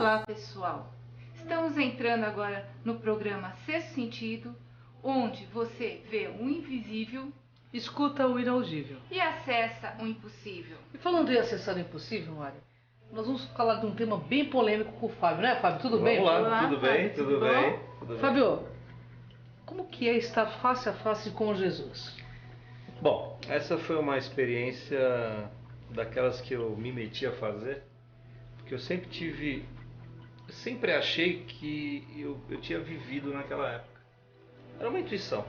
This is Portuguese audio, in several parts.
Olá, pessoal! Estamos entrando agora no programa Sexto Sentido, onde você vê o invisível, escuta o inaudível e acessa o impossível. E falando em acessar o impossível, Mari, nós vamos falar de um tema bem polêmico com o Fábio, né, Fábio? Tudo bem? Vamos lá, Olá, tudo Fábio, bem, tudo tudo bom? bem, tudo bem. Fábio, como que é estar face a face com Jesus? Bom, essa foi uma experiência daquelas que eu me meti a fazer, porque eu sempre achei que eu tinha vivido naquela época. Era uma intuição.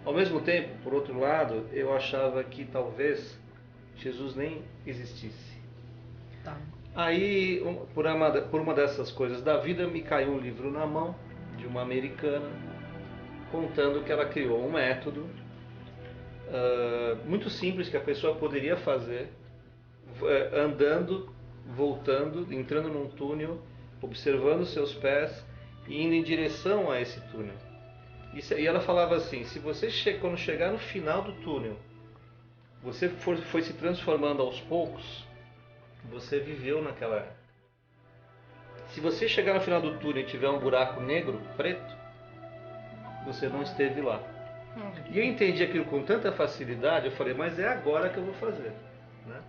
Ao mesmo tempo, por outro lado, eu achava que talvez Jesus nem existisse. Tá. Aí, por uma dessas coisas da vida, me caiu um livro na mão de uma americana, contando que ela criou um método muito simples que a pessoa poderia fazer, andando, voltando, entrando num túnel, observando seus pés e indo em direção a esse túnel. E ela falava assim: se você quando chegar no final do túnel, você foi se transformando aos poucos, você viveu naquela época. Se você chegar no final do túnel e tiver um buraco negro, preto, você não esteve lá. E eu entendi aquilo com tanta facilidade, eu falei, mas é agora que eu vou fazer, né?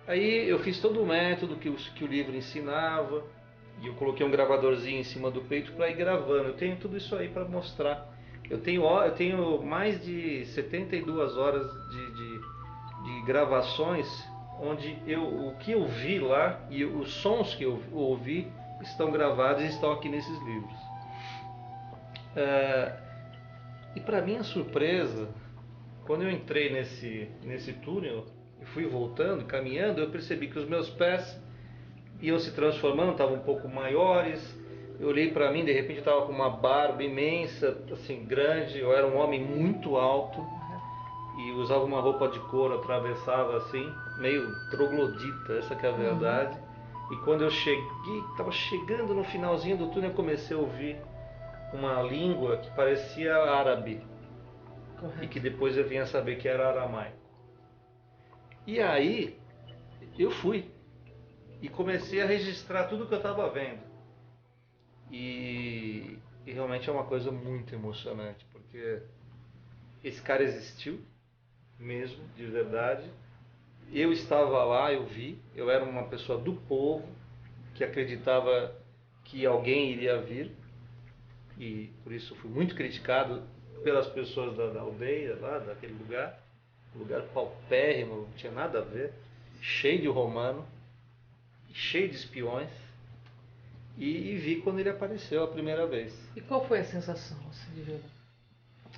Aí eu fiz todo o método que o livro ensinava, e eu coloquei um gravadorzinho em cima do peito para ir gravando. Eu tenho tudo isso aí para mostrar. Eu tenho mais de 72 horas de gravações, onde o que eu vi lá e os sons que eu ouvi estão gravados e estão aqui nesses livros. E para minha surpresa, quando eu entrei nesse túnel e fui voltando, caminhando, eu percebi que os meus pés iam se transformando, estavam um pouco maiores. Eu olhei para mim, de repente eu estava com uma barba imensa, assim, grande. Eu era um homem muito alto e usava uma roupa de couro, atravessava assim, meio troglodita, essa que é a verdade. E quando eu estava chegando no finalzinho do túnel, eu comecei a ouvir uma língua que parecia árabe. Correto. E que depois eu vinha saber que era aramaico. E aí eu fui e comecei a registrar tudo que eu estava vendo. E realmente é uma coisa muito emocionante, porque esse cara existiu mesmo, de verdade. Eu estava lá, eu vi, eu era uma pessoa do povo que acreditava que alguém iria vir. E por isso fui muito criticado pelas pessoas da aldeia, lá daquele lugar. Um lugar paupérrimo, não tinha nada a ver, cheio de romano, cheio de espiões. E vi quando ele apareceu a primeira vez. E qual foi a sensação assim, de ver?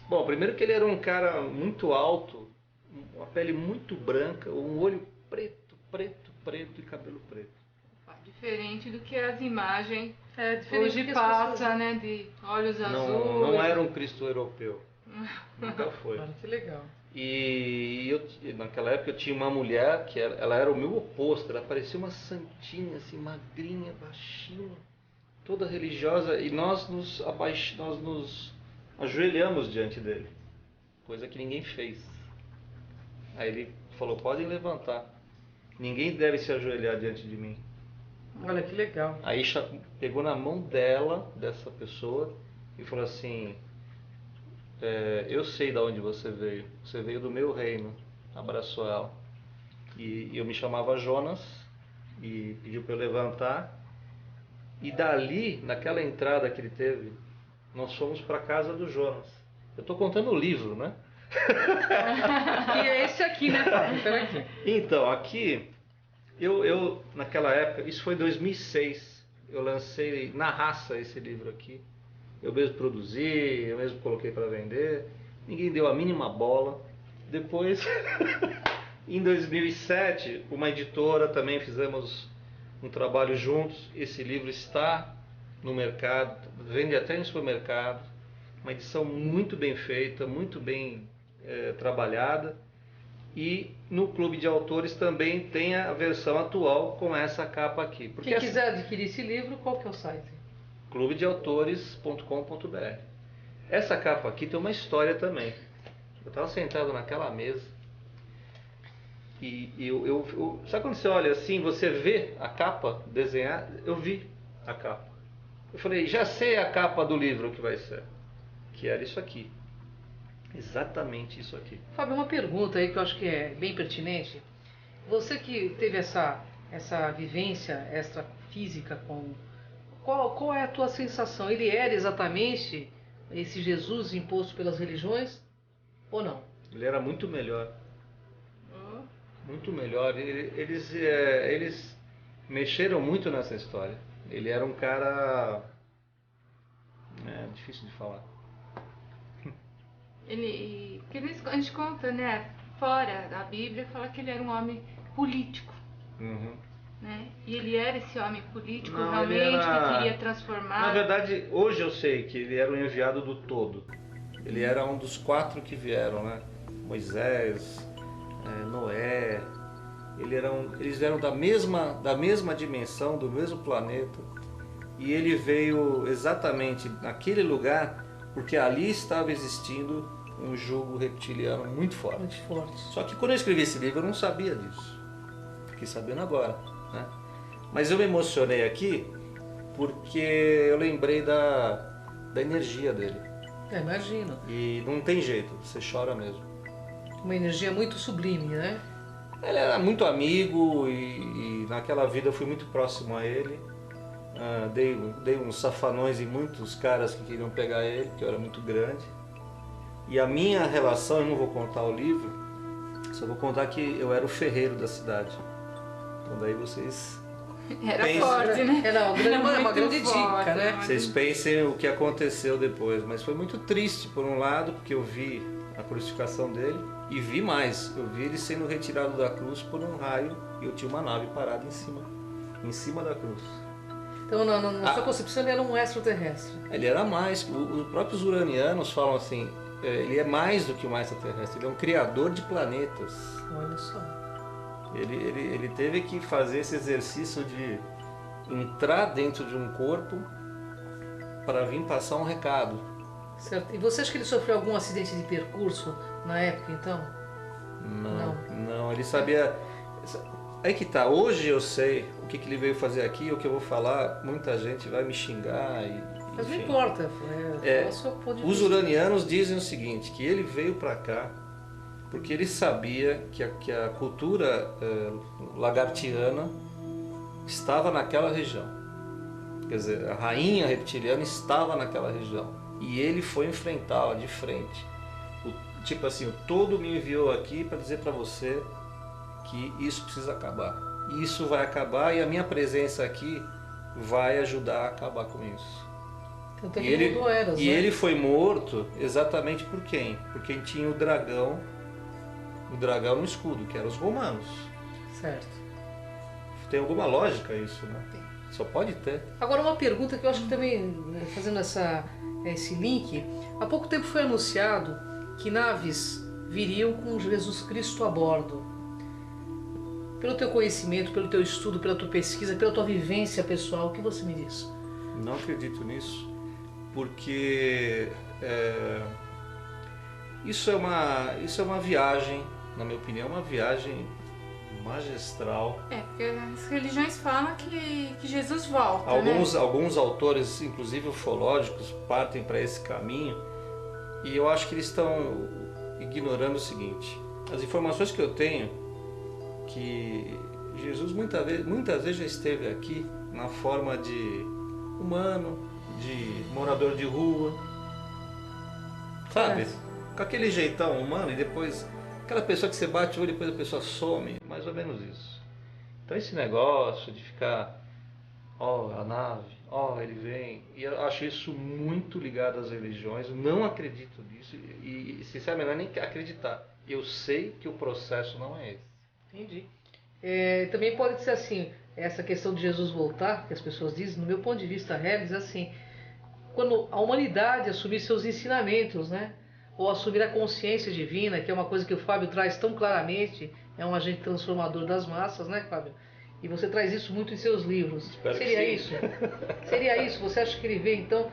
Bom, primeiro que ele era um cara muito alto, uma pele muito branca, um olho preto e cabelo preto. Diferente do que as imagens diferente hoje do que passa, pessoas... né, de olhos azuis. Não era um Cristo europeu. Nunca foi. Cara, que legal. E naquela época eu tinha uma mulher que ela era o meu oposto. Ela parecia uma santinha, assim, magrinha, baixinha, toda religiosa. E nós nos ajoelhamos diante dele, coisa que ninguém fez. Aí ele falou: podem levantar, ninguém deve se ajoelhar diante de mim. Olha que legal. Aí pegou na mão dessa pessoa, e falou assim: eu sei de onde você veio do meu reino. Abraçou ela. E eu me chamava Jonas, e pediu para eu levantar. E dali, naquela entrada que ele teve, nós fomos para a casa do Jonas. Eu estou contando o livro, né? E é esse aqui, né, Fábio? Peraí. Então, aqui, eu naquela época, isso foi em 2006, eu lancei na raça esse livro aqui. Eu mesmo produzi, eu mesmo coloquei para vender, ninguém deu a mínima bola. Depois, em 2007, uma editora, também fizemos um trabalho juntos. Esse livro está no mercado, vende até em supermercado. Uma edição muito bem feita, muito bem trabalhada. E no Clube de Autores também tem a versão atual com essa capa aqui. Porque quem quiser adquirir esse livro, qual que é o site? clubedeautores.com.br. Essa capa aqui tem uma história também. Eu estava sentado naquela mesa Sabe quando você olha assim, você vê a capa desenhada? Eu vi a capa. Eu falei, já sei a capa do livro que vai ser. Que era isso aqui. Exatamente isso aqui. Fábio, uma pergunta aí que eu acho que é bem pertinente. Você que teve essa vivência extrafísica com... Qual é a tua sensação? Ele era exatamente esse Jesus imposto pelas religiões ou não? Ele era muito melhor. Muito melhor. Eles mexeram muito nessa história. Ele era um cara... difícil de falar. Porque a gente conta, né? Fora da Bíblia, fala que ele era um homem político. Uhum. Né? E ele era esse homem político Não, realmente que queria transformar. Na verdade, hoje eu sei que ele era o enviado do todo. Ele era um dos 4 que vieram, né? Moisés, Noé. Eles eram da mesma dimensão, do mesmo planeta. E ele veio exatamente naquele lugar porque ali estava existindo um jugo reptiliano muito forte. Muito forte. Só que quando eu escrevi esse livro eu não sabia disso. Fiquei sabendo agora, né? Mas eu me emocionei aqui porque eu lembrei da energia dele. Imagino. E não tem jeito, você chora mesmo. Uma energia muito sublime, né? Ele era muito amigo e naquela vida eu fui muito próximo a ele. Dei uns safanões em muitos caras que queriam pegar ele, porque eu era muito grande. E a minha relação, eu não vou contar o livro, só vou contar que eu era o ferreiro da cidade. Então daí vocês Era pensem, forte, né? Era uma muito grande forte, dica, né? vocês pensem o que aconteceu depois. Mas foi muito triste por um lado, porque eu vi a crucificação dele e vi mais. Eu vi ele sendo retirado da cruz por um raio e eu tinha uma nave parada em cima da cruz. Então, na sua concepção, ele era um extraterrestre. Ele era mais. Os próprios uranianos falam assim, ele é mais do que um extraterrestre, ele é um criador de planetas. Olha só. Ele teve que fazer esse exercício de entrar dentro de um corpo para vir passar um recado. Certo. E você acha que ele sofreu algum acidente de percurso na época, então? Não, ele sabia... Aí que tá, hoje eu sei o que ele veio fazer aqui, o que eu vou falar, muita gente vai me xingar Mas não enfim. importa. Os uranianos dizem o seguinte, que ele veio para cá porque ele sabia que a cultura lagartiana estava naquela região. Quer dizer, a rainha reptiliana estava naquela região. E ele foi enfrentá-la de frente. Tipo assim, o todo me enviou aqui para dizer para você que isso precisa acabar. Isso vai acabar e a minha presença aqui vai ajudar a acabar com isso. Então, ele foi morto exatamente por quem? Por quem tinha o dragão no escudo, que eram os romanos. Certo. Tem alguma lógica isso, né? Tem. Só pode ter. Agora, uma pergunta que eu acho que também, fazendo esse link, há pouco tempo foi anunciado que naves viriam com Jesus Cristo a bordo. Pelo teu conhecimento, pelo teu estudo, pela tua pesquisa, pela tua vivência pessoal, o que você me diz? Não acredito nisso, porque isso é uma viagem, na minha opinião, uma viagem magistral. Porque as religiões falam que Jesus volta, né? Alguns autores, inclusive ufológicos, partem para esse caminho e eu acho que eles estão ignorando o seguinte: as informações que eu tenho, que Jesus muitas vezes já esteve aqui na forma de humano, de morador de rua, sabe? Com aquele jeitão humano e depois aquela pessoa que você bate o olho e depois a pessoa some, mais ou menos isso. Então esse negócio de ficar, a nave, ele vem, e eu acho isso muito ligado às religiões, eu não acredito nisso e sinceramente não é nem acreditar, eu sei que o processo não é esse. Entendi. Também pode ser assim, essa questão de Jesus voltar, que as pessoas dizem, no meu ponto de vista, Regis, assim, quando a humanidade assumir seus ensinamentos, né? Ou assumir a consciência divina, que é uma coisa que o Fábio traz tão claramente, é um agente transformador das massas, né, Fábio? E você traz isso muito em seus livros. Seria isso? Seria isso? Você acha que ele vê, então,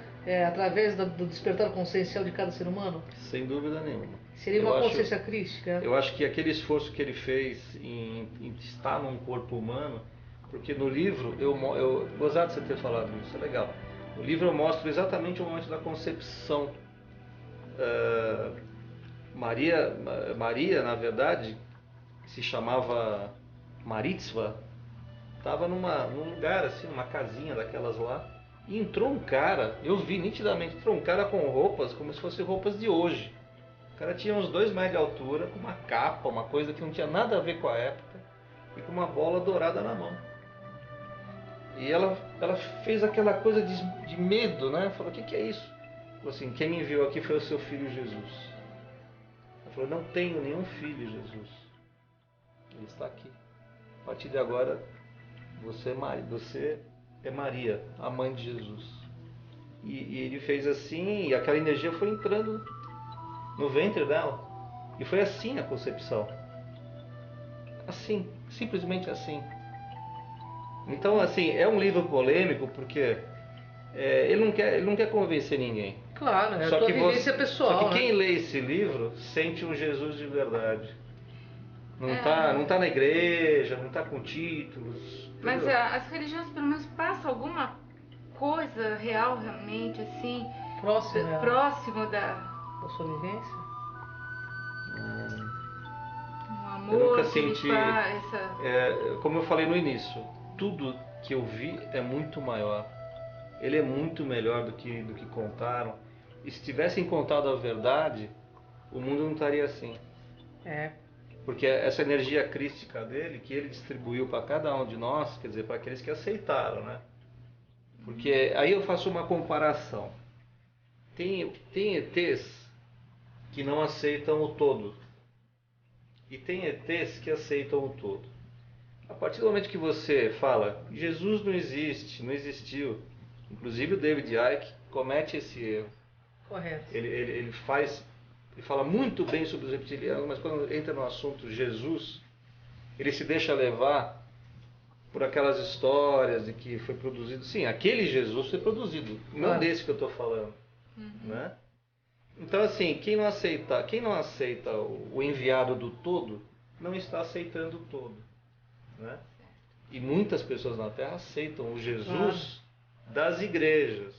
através do despertar consciencial de cada ser humano? Sem dúvida nenhuma. Seria uma consciência crística. Eu acho que aquele esforço que ele fez em estar num corpo humano, porque no livro, gozado de você ter falado isso, é legal. No livro eu mostro exatamente o momento da concepção. Maria, na verdade, que se chamava Maritzva, estava num lugar assim, uma casinha daquelas lá, e entrou um cara, eu vi nitidamente, entrou um cara com roupas como se fossem roupas de hoje. O cara tinha uns 2 metros de altura, com uma capa, uma coisa que não tinha nada a ver com a época, e com uma bola dourada na mão. E ela fez aquela coisa de medo, né? Falou, o que é isso? Falou assim, quem me enviou aqui foi o seu filho Jesus. Ela falou, não tenho nenhum filho, Jesus. Ele está aqui. A partir de agora, você é Maria, a mãe de Jesus. E ele fez assim, e aquela energia foi entrando no ventre dela. E foi assim a concepção. Assim, simplesmente assim. Então, assim, é um livro polêmico porque ele não quer convencer ninguém. Claro, é a tua vivência pessoal. Só que quem lê esse livro sente um Jesus de verdade. Não tá na igreja, não tá com títulos. Mas entendeu? as religiões pelo menos passam alguma coisa real, realmente, assim, próximo da sua vivência? Um amor, Eu nunca que senti. Como eu falei no início, tudo que eu vi é muito maior. Ele é muito melhor do que contaram. E se tivessem contado a verdade, o mundo não estaria assim. Porque essa energia crística dele, que ele distribuiu para cada um de nós, quer dizer, para aqueles que aceitaram, né? Porque aí eu faço uma comparação. Tem ETs que não aceitam o todo. E tem ETs que aceitam o todo. A partir do momento que você fala, Jesus não existe, não existiu. Inclusive o David Icke comete esse erro. Correto. Ele fala muito bem sobre os reptilianos, mas quando entra no assunto Jesus, ele se deixa levar por aquelas histórias de que foi produzido. Sim, aquele Jesus foi produzido, não desse que eu estou falando. Né? Então, assim, quem não aceita o enviado do todo, não está aceitando o todo. Né? E muitas pessoas na Terra aceitam o Jesus das igrejas,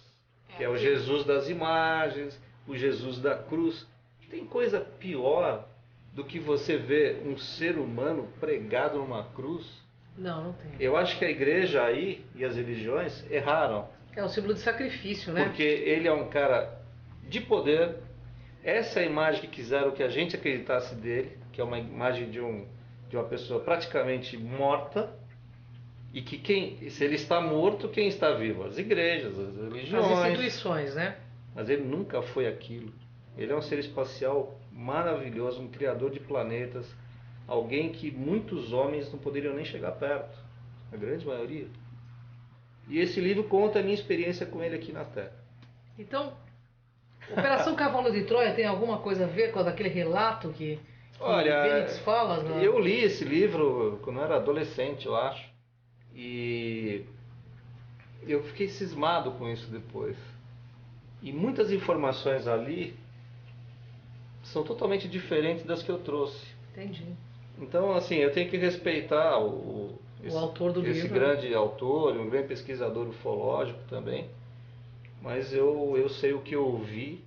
que é o Jesus das imagens, o Jesus da cruz. Tem coisa pior do que você ver um ser humano pregado numa cruz? Não tem. Eu acho que a igreja aí e as religiões erraram. É um símbolo de sacrifício, né? Porque ele é um cara de poder. Essa é a imagem que quiseram que a gente acreditasse dele, que é uma imagem de uma pessoa praticamente morta. E que se ele está morto, quem está vivo? As igrejas, as religiões. As instituições, né? Mas ele nunca foi aquilo. Ele é um ser espacial maravilhoso, um criador de planetas, alguém que muitos homens não poderiam nem chegar perto, a grande maioria. E esse livro conta a minha experiência com ele aqui na Terra. Então, Operação Cavalo de Troia tem alguma coisa a ver com aquele relato que Olha, Fênix fala? Né? Eu li esse livro quando eu era adolescente, eu acho, e eu fiquei cismado com isso depois. E muitas informações ali são totalmente diferentes das que eu trouxe. Entendi. Então, assim, eu tenho que respeitar o autor do esse livro. grande autor, um grande pesquisador ufológico também. Mas eu sei o que eu ouvi,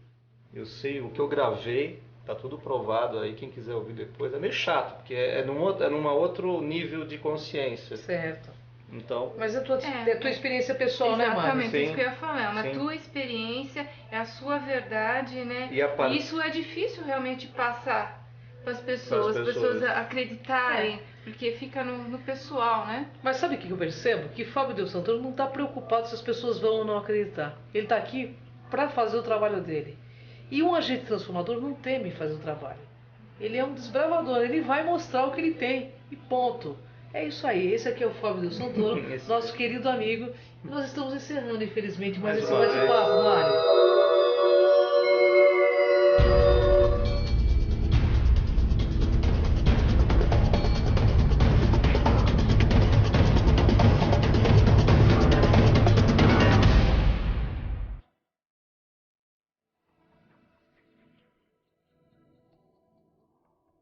eu sei o que eu gravei, tá tudo provado aí, quem quiser ouvir depois. É meio chato, porque é num outro nível de consciência. Certo. Então, mas é a tua experiência pessoal, né, Mário? Exatamente, isso que eu ia falar. Na tua experiência, é a sua verdade, né? E isso é difícil realmente passar para as pessoas acreditarem, porque fica no pessoal, né? Mas sabe o que eu percebo? Que Fábio Del Santoro não está preocupado se as pessoas vão ou não acreditar. Ele está aqui para fazer o trabalho dele. E um agente transformador não teme fazer o trabalho. Ele é um desbravador, ele vai mostrar o que ele tem e ponto. É isso aí, esse aqui é o Fábio Del Santoro, nosso querido amigo. E nós estamos encerrando, infelizmente, mais esse bate-papo, Mário.